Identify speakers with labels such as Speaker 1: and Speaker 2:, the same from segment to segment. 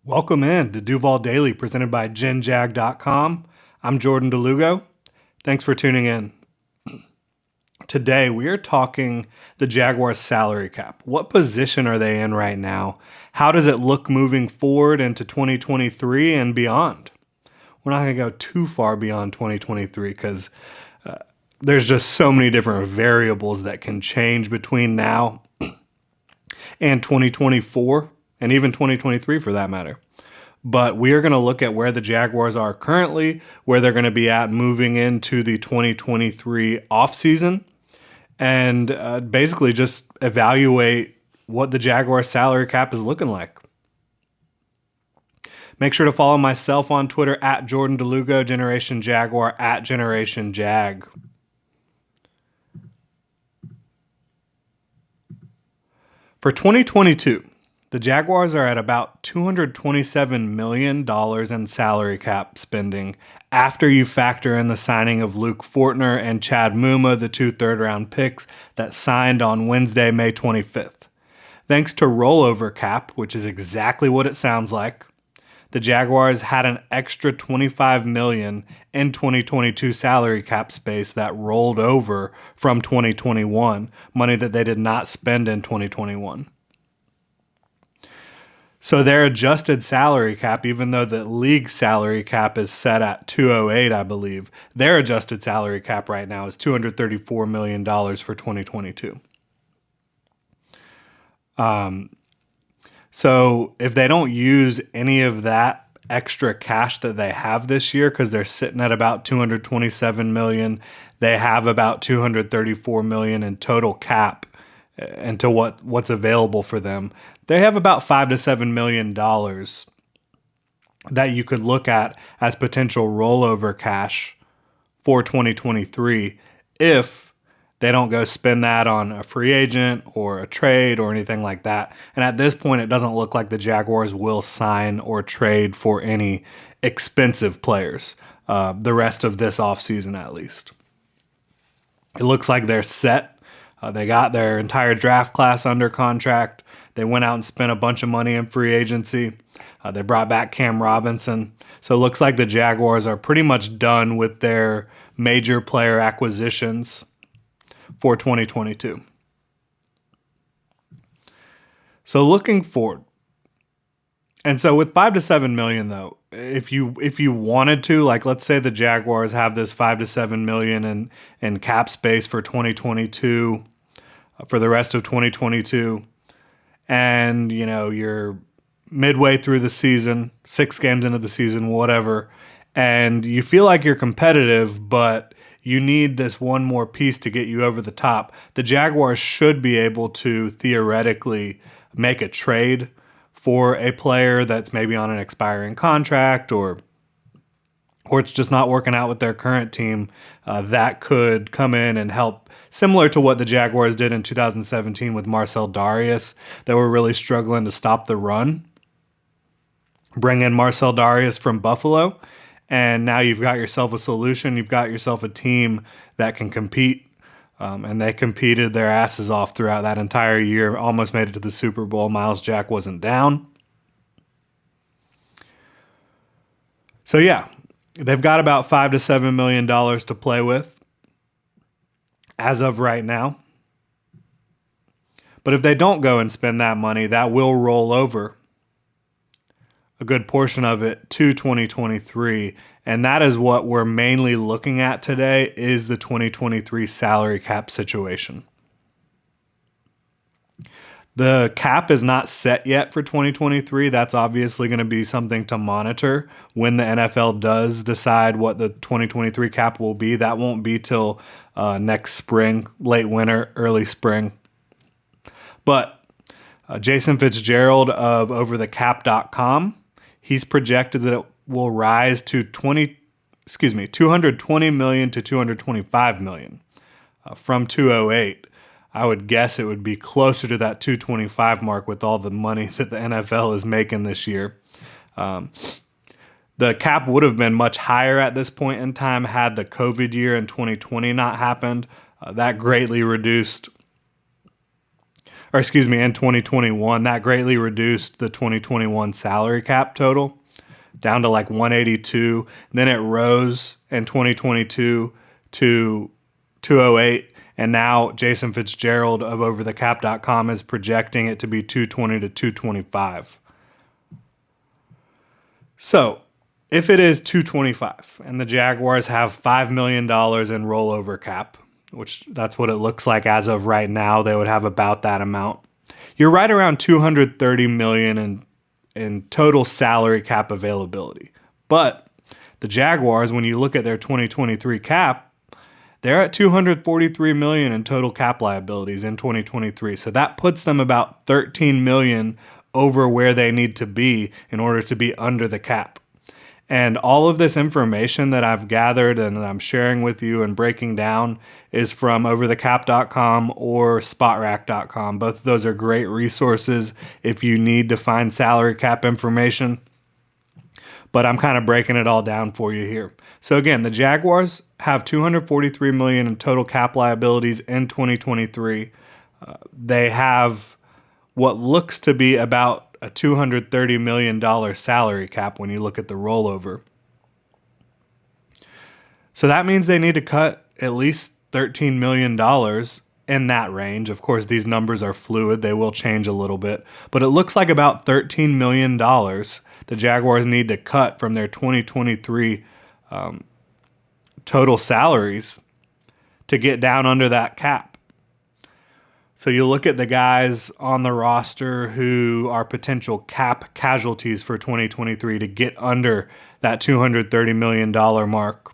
Speaker 1: Welcome in to Duval Daily, presented by GenJag.com. I'm Jordan DeLugo. Thanks for tuning in. Today, we are talking the Jaguars salary cap. What position are they in right now? How does it look moving forward into 2023 and beyond? We're not going to go too far beyond 2023 because there's just so many different variables that can change between now and 2024, and even 2023 for that matter. But we are going to look at where the Jaguars are currently, where they're going to be at moving into the 2023 offseason, and basically just evaluate what the Jaguars salary cap is looking like. Make sure to follow myself on Twitter at Jordan DeLugo, Generation Jaguar at Generation Jag. For 2022, the Jaguars are at about $227 million in salary cap spending after you factor in the signing of Luke Fortner and Chad Muma, the two third-round picks that signed on Wednesday, May 25th. Thanks to rollover cap, which is exactly what it sounds like, the Jaguars had an extra $25 million in 2022 salary cap space that rolled over from 2021, money that they did not spend in 2021. So their adjusted salary cap, even though the league salary cap is set at 208, I believe, their adjusted salary cap right now is $234 million for 2022. So if they don't use any of that extra cash that they have this year, because they're sitting at about $227 million, they have about $234 million in total cap into what's available for them. They have about $5 to $7 million that you could look at as potential rollover cash for 2023 if they don't go spend that on a free agent or a trade or anything like that. And at this point, it doesn't look like the Jaguars will sign or trade for any expensive players the rest of this offseason at least. It looks like they're set. They got their entire draft class under contract. They went out and spent a bunch of money in free agency. They brought back Cam Robinson. So it looks like the Jaguars are pretty much done with their major player acquisitions for 2022. So looking forward. And so with 5 to 7 million though, if you wanted to, like let's say the Jaguars have this 5 to 7 million in cap space for 2022, for the rest of 2022, and you're midway through the season, 6 games into the season, whatever, and you feel like you're competitive, but you need this one more piece to get you over the top, the Jaguars should be able to theoretically make a trade for a player that's maybe on an expiring contract or it's just not working out with their current team, that could come in and help, similar to what the Jaguars did in 2017 with Marcel Darius. They were really struggling to stop the run. Bring in Marcel Darius from Buffalo, and now you've got yourself a solution. You've got yourself a team that can compete, and they competed their asses off throughout that entire year, almost made it to the Super Bowl. Miles Jack wasn't down. So yeah, they've got about $5 to $7 million to play with as of right now. But if they don't go and spend that money, that will roll over a good portion of it to 2023. And that is what we're mainly looking at today, is the 2023 salary cap situation. The cap is not set yet for 2023. That's obviously going to be something to monitor when the NFL does decide what the 2023 cap will be. That won't be till next spring, late winter, early spring. But Jason Fitzgerald of overthecap.com, he's projected that it will rise to 220 million to 225 million from 208. I would guess it would be closer to that 225 mark with all the money that the NFL is making this year. The cap would have been much higher at this point in time had the COVID year in 2020 not happened. That greatly reduced or excuse me, in 2021. That greatly reduced the 2021 salary cap total down to like 182. Then it rose in 2022 to 208. And now Jason Fitzgerald of overthecap.com is projecting it to be 220 to 225. So if it is 225 and the Jaguars have $5 million in rollover cap, which that's what it looks like as of right now, they would have about that amount. You're right around $230 million in total salary cap availability. But the Jaguars, when you look at their 2023 cap, they're at $243 million in total cap liabilities in 2023. So that puts them about $13 million over where they need to be in order to be under the cap. And all of this information that I've gathered and that I'm sharing with you and breaking down is from overthecap.com or spotrac.com. Both of those are great resources if you need to find salary cap information. But I'm kind of breaking it all down for you here. So again, the Jaguars have $243 million in total cap liabilities in 2023. They have what looks to be about a $230 million salary cap when you look at the rollover. So that means they need to cut at least $13 million in that range. Of course, these numbers are fluid. They will change a little bit. But it looks like about $13 million the Jaguars need to cut from their 2023 total salaries to get down under that cap. So you look at the guys on the roster who are potential cap casualties for 2023 to get under that $230 million mark.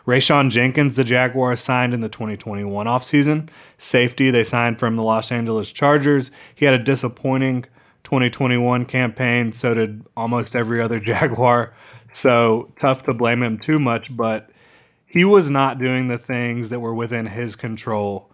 Speaker 1: Raeshawn Jenkins, the Jaguars signed in the 2021 offseason. Safety, they signed from the Los Angeles Chargers. He had a disappointing 2021 campaign. So did almost every other Jaguar. So tough to blame him too much, but he was not doing the things that were within his control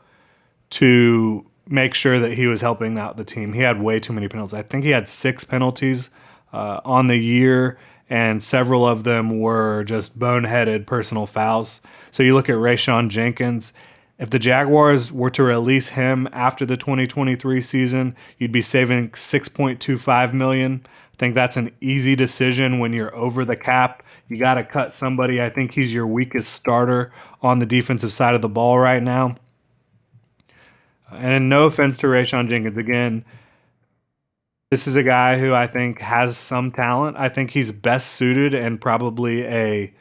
Speaker 1: to make sure that he was helping out the team. He had way too many penalties. I think he had 6 penalties on the year, and several of them were just boneheaded personal fouls. So you look at Raeshawn Jenkins. If the Jaguars were to release him after the 2023 season, you'd be saving $6.25 million. I think that's an easy decision when you're over the cap. You got to cut somebody. I think he's your weakest starter on the defensive side of the ball right now. And no offense to Raeshawn Jenkins, again, this is a guy who I think has some talent. I think he's best suited and probably a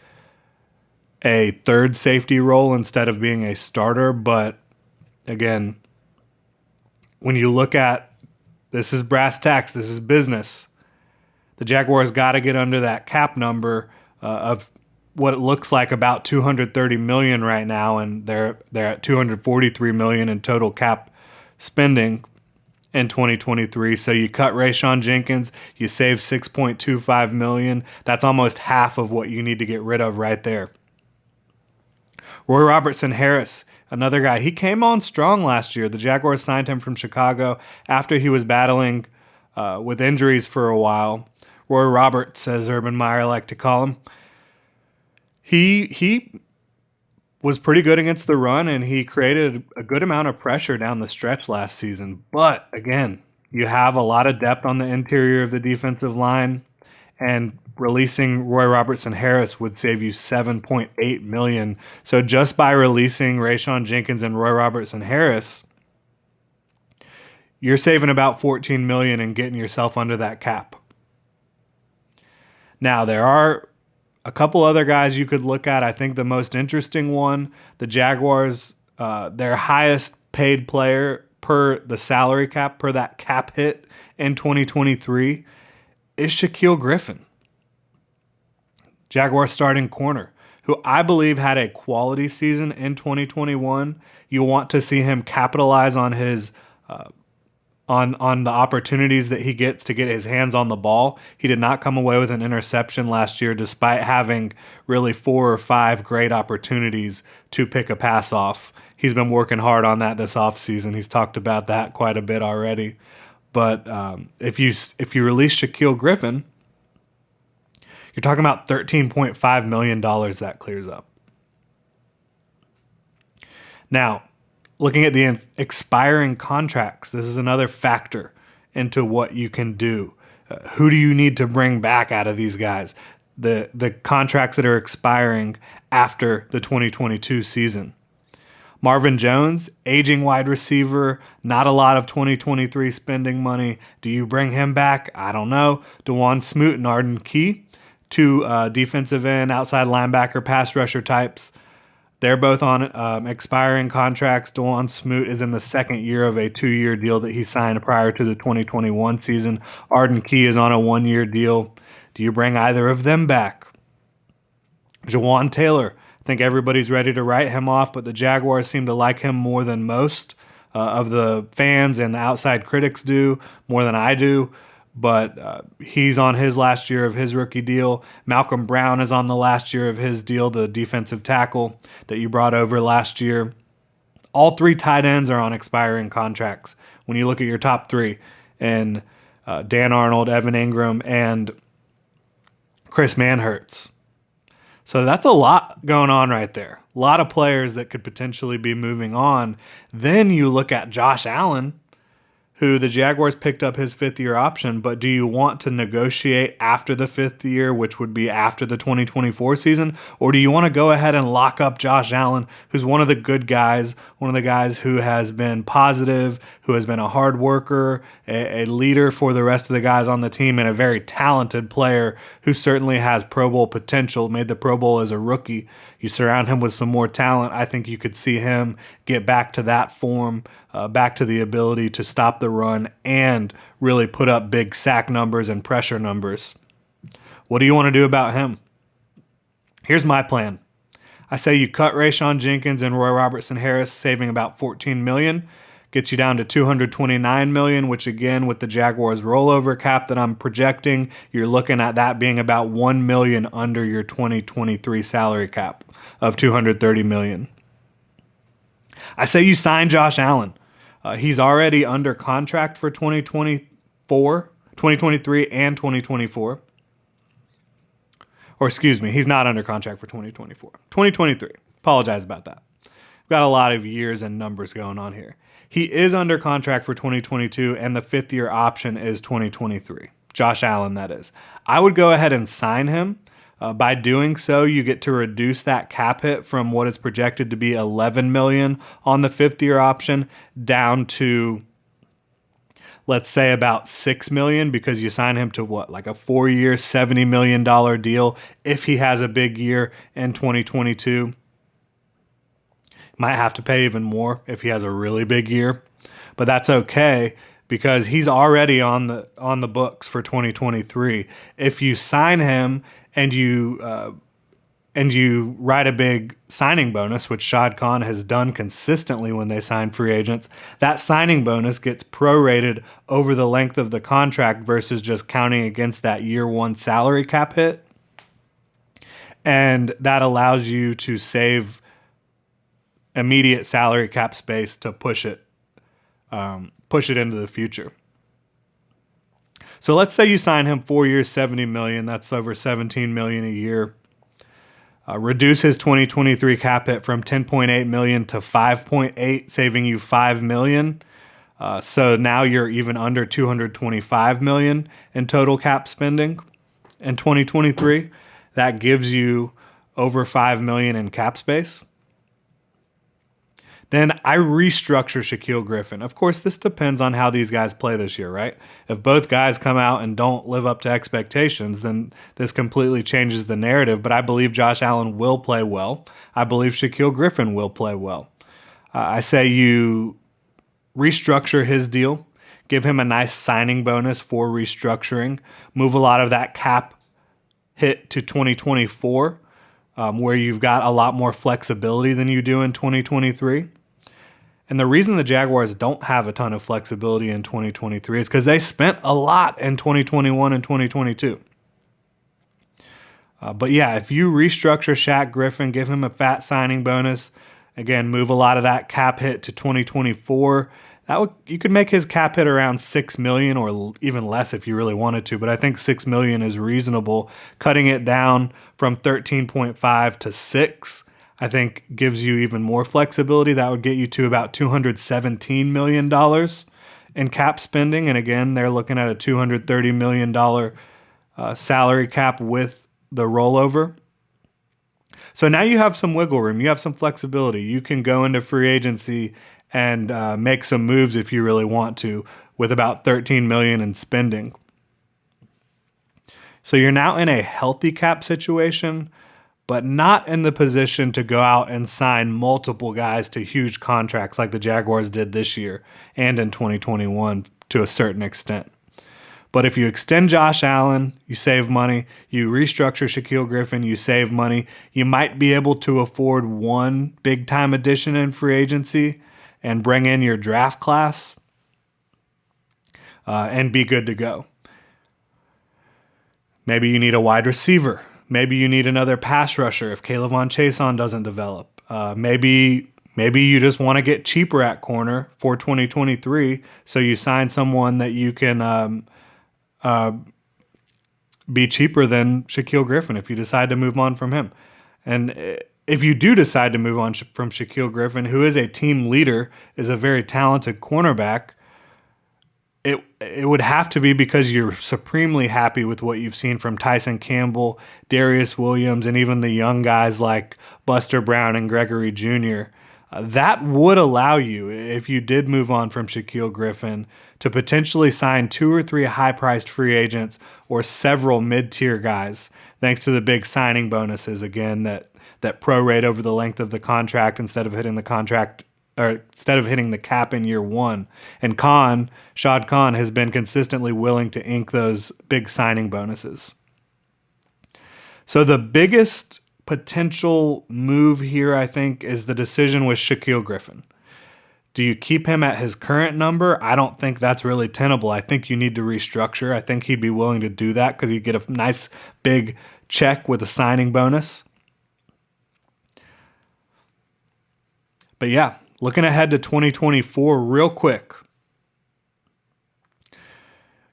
Speaker 1: third safety role instead of being a starter. But again, when you look at this is brass tacks, this is business. The Jaguars got to get under that cap number of what it looks like about $230 million right now, and they're at $243 million in total cap spending in 2023. So you cut Raeshawn Jenkins, you save $6.25 million. That's almost half of what you need to get rid of right there. Robertson Harris, another guy. He came on strong last year. The Jaguars signed him from Chicago after he was battling with injuries for a while. Roy Roberts, as Urban Meyer liked to call him. He was pretty good against the run, and he created a good amount of pressure down the stretch last season. But again, you have a lot of depth on the interior of the defensive line, and releasing Roy Robertson Harris would save you $7.8 million. So just by releasing Raeshawn Jenkins and Roy Robertson Harris, you're saving about $14 million and getting yourself under that cap. Now, there are a couple other guys you could look at. I think the most interesting one, the Jaguars, their highest paid player per the salary cap, per that cap hit in 2023, is Shaquille Griffin. Jaguars starting corner, who I believe had a quality season in 2021. You want to see him capitalize on his on the opportunities that he gets to get his hands on the ball. He did not come away with an interception last year, despite having really 4 or 5 great opportunities to pick a pass off. He's been working hard on that this offseason. He's talked about that quite a bit already. But if you release Shaquille Griffin, you're talking about $13.5 million that clears up. Now, Looking at the expiring contracts, this is another factor into what you can do. Who do you need to bring back out of these guys? The contracts that are expiring after the 2022 season. Marvin Jones, aging wide receiver, not a lot of 2023 spending money. Do you bring him back? I don't know. DeJuan Smoot and Arden Key, two defensive end, outside linebacker, pass rusher types. They're both on expiring contracts. DeJuan Smoot is in the second year of a 2-year deal that he signed prior to the 2021 season. Arden Key is on a 1-year deal. Do you bring either of them back? Jawan Taylor, I think everybody's ready to write him off, but the Jaguars seem to like him more than most of the fans and the outside critics do, more than I do. But he's on his last year of his rookie deal. Malcolm Brown is on the last year of his deal, the defensive tackle that you brought over last year. All three tight ends are on expiring contracts when you look at your top three. And Dan Arnold, Evan Ingram, and Chris Manhertz. So that's a lot going on right there. A lot of players that could potentially be moving on. Then you look at Josh Allen, who the Jaguars picked up his 5th-year option, but do you want to negotiate after the 5th year, which would be after the 2024 season, or do you want to go ahead and lock up Josh Allen, who's one of the good guys, one of the guys who has been positive, who has been a hard worker, a leader for the rest of the guys on the team, and a very talented player who certainly has Pro Bowl potential, made the Pro Bowl as a rookie. You surround him with some more talent, I think you could see him get back to that form, back to the ability to stop the run and really put up big sack numbers and pressure numbers. What do you want to do about him? Here's my plan. I say you cut Raeshawn Jenkins and Robertson Harris, saving about $14 million, gets you down to $229 million, which again, with the Jaguars rollover cap that I'm projecting, you're looking at that being about $1 million under your 2023 salary cap of $230 million. I say you sign Josh Allen. He's already under contract for 2023 and 2024. Or excuse me, he's not under contract for 2024. 2023. Apologize about that. We've got a lot of years and numbers going on here. He is under contract for 2022, and the 5th-year option is 2023. Josh Allen, that is. I would go ahead and sign him. By doing so, you get to reduce that cap hit from what is projected to be $11 million on the 5th-year option down to, let's say, about $6 million, because you sign him to what, like a 4-year, $70 million deal if he has a big year in 2022. Might have to pay even more if he has a really big year, but that's okay because he's already on the books for 2023. If you sign him and you write a big signing bonus, which Shad Khan has done consistently when they sign free agents, that signing bonus gets prorated over the length of the contract versus just counting against that year one salary cap hit. And that allows you to save immediate salary cap space to push it into the future. So let's say you sign him 4 years, $70 million. That's over $17 million a year. Reduce his 2023 cap hit from $10.8 million to $5.8, saving you $5 million. So now you're even under $225 million in total cap spending in 2023. That gives you over $5 million in cap space. Then I restructure Shaquille Griffin. Of course, this depends on how these guys play this year, right? If both guys come out and don't live up to expectations, then this completely changes the narrative. But I believe Josh Allen will play well. I believe Shaquille Griffin will play well. I say you restructure his deal, give him a nice signing bonus for restructuring, move a lot of that cap hit to 2024, where you've got a lot more flexibility than you do in 2023. And the reason the Jaguars don't have a ton of flexibility in 2023 is because they spent a lot in 2021 and 2022. But yeah, if you restructure Shaq Griffin, give him a fat signing bonus, again, move a lot of that cap hit to 2024, you could make his cap hit around $6 million or even less if you really wanted to. But I think $6 million is reasonable. Cutting it down from 13.5 to 6, I think gives you even more flexibility. That would get you to about $217 million in cap spending. And again, they're looking at a $230 million salary cap with the rollover. So now you have some wiggle room. You have some flexibility. You can go into free agency and make some moves if you really want to, with about $13 million in spending. So you're now in a healthy cap situation, but not in the position to go out and sign multiple guys to huge contracts like the Jaguars did this year and in 2021 to a certain extent. But if you extend Josh Allen, you save money. You restructure Shaquille Griffin, you save money. You might be able to afford one big-time addition in free agency and bring in your draft class and be good to go. Maybe you need a wide receiver. Maybe you need another pass rusher if Kayvon Chason doesn't develop. Maybe you just want to get cheaper at corner for 2023, so you sign someone that you can be cheaper than Shaquille Griffin if you decide to move on from him. And if you do decide to move on from Shaquille Griffin, who is a team leader, is a very talented cornerback, it would have to be because you're supremely happy with what you've seen from Tyson Campbell, Darius Williams, and even the young guys like Buster Brown and Gregory Jr. That would allow you, if you did move on from Shaquille Griffin, to potentially sign 2 or 3 high-priced free agents or several mid-tier guys, thanks to the big signing bonuses, again, that prorate over the length of the contract instead of hitting the cap in year one. And Shad Khan has been consistently willing to ink those big signing bonuses. So the biggest potential move here, I think, is the decision with Shaquille Griffin. Do you keep him at his current number? I don't think that's really tenable. I think you need to restructure. I think he'd be willing to do that because you get a nice big check with a signing bonus. But yeah, looking ahead to 2024 real quick.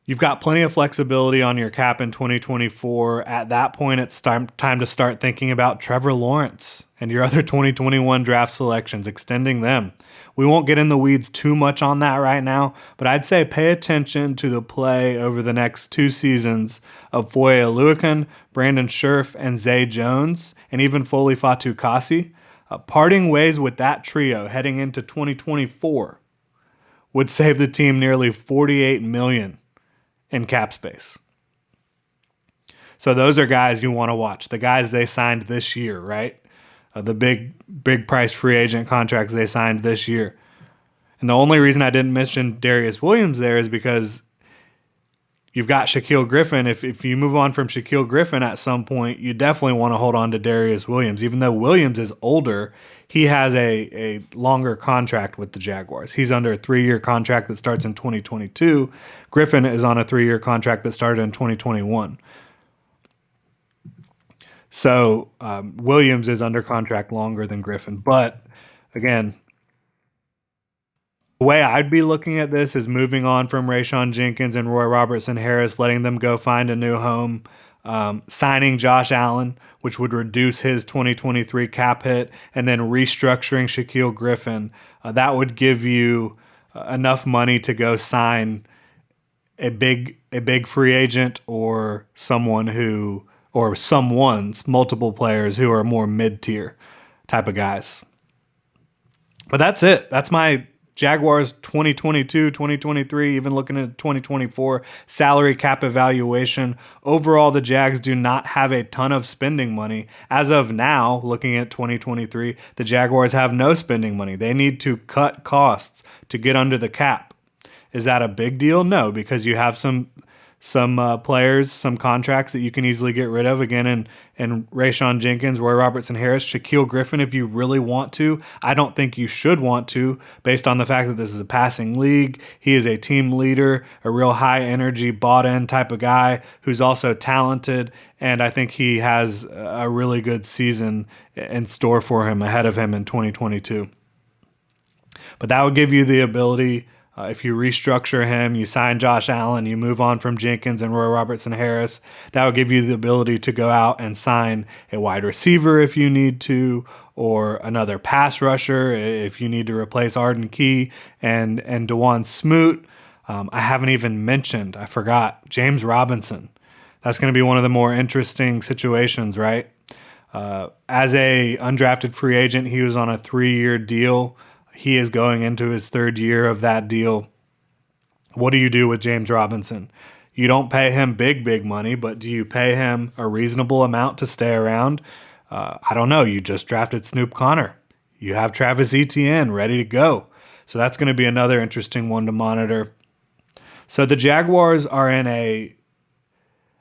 Speaker 1: You've got plenty of flexibility on your cap in 2024. At that point, it's time to start thinking about Trevor Lawrence and your other 2021 draft selections, extending them. We won't get in the weeds too much on that right now, but I'd say pay attention to the play over the next 2 seasons of Foye Oluokun, Brandon Scherff, and Zay Jones, and even Foley Fatukasi. Parting ways with that trio heading into 2024 would save the team nearly $48 million in cap space. So those are guys you want to watch. The guys they signed this year, right? The big price free agent contracts they signed this year. And the only reason I didn't mention Darius Williams there is because you've got Shaquille Griffin. If you move on from Shaquille Griffin at some point, you definitely want to hold on to Darius Williams. Even though Williams is older, he has a longer contract with the Jaguars. He's under a 3-year contract that starts in 2022. Griffin is on a 3-year contract that started in 2021. So Williams is under contract longer than Griffin. But again, the way I'd be looking at this is moving on from Raeshawn Jenkins and Robertson Harris, letting them go find a new home, signing Josh Allen, which would reduce his 2023 cap hit, and then restructuring Shaquille Griffin. That would give you enough money to go sign a big free agent or someone's multiple players who are more mid-tier type of guys. But that's it. That's my Jaguars 2022, 2023, even looking at 2024 salary cap evaluation. Overall, the Jags do not have a ton of spending money. As of now, looking at 2023, the Jaguars have no spending money. They need to cut costs to get under the cap. Is that a big deal? No, because you have some players, some contracts that you can easily get rid of. Again, in Raeshawn Jenkins, Robertson Harris, Shaquille Griffin, if you really want to. I don't think you should want to, based on the fact that this is a passing league. He is a team leader, a real high-energy, bought-in type of guy who's also talented, and I think he has a really good season in store for him, ahead of him in 2022. But that would give you the ability If you restructure him, you sign Josh Allen, you move on from Jenkins and Robertson Harris, that will give you the ability to go out and sign a wide receiver if you need to, or another pass rusher if you need to replace Arden Key and DeJuan Smoot. I haven't even mentioned, I forgot, James Robinson. That's going to be one of the more interesting situations, right? As a undrafted free agent, he was on a 3-year deal. He is going into his 3rd year of that deal. What do you do with James Robinson? You don't pay him big money, but do you pay him a reasonable amount to stay around? I don't know. You just drafted Snoop Connor. You have Travis Etienne ready to go. So that's going to be another interesting one to monitor. So the Jaguars are in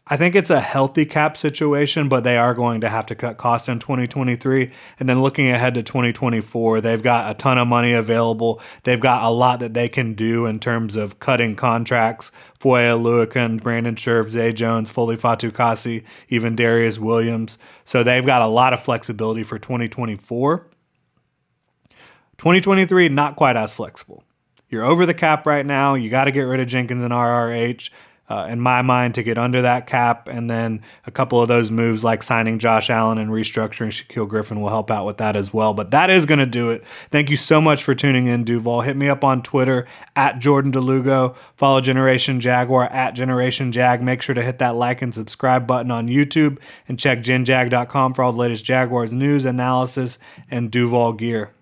Speaker 1: I think it's a healthy cap situation, but they are going to have to cut costs in 2023. And then looking ahead to 2024, they've got a ton of money available. They've got a lot that they can do in terms of cutting contracts. Foye Oluokun, Brandon Scherf, Zay Jones, Foley Fatukasi, even Darius Williams. So they've got a lot of flexibility for 2024. 2023, not quite as flexible. You're over the cap right now. You got to get rid of Jenkins and RRH. In my mind, to get under that cap, and then a couple of those moves like signing Josh Allen and restructuring Shaquille Griffin will help out with that as well. But that is going to do it. Thank you so much for tuning in, Duval. Hit me up on Twitter at Jordan DeLugo. Follow Generation Jaguar at Generation Jag. Make sure to hit that like and subscribe button on YouTube, and check genjag.com for all the latest Jaguars news, analysis, and Duval gear.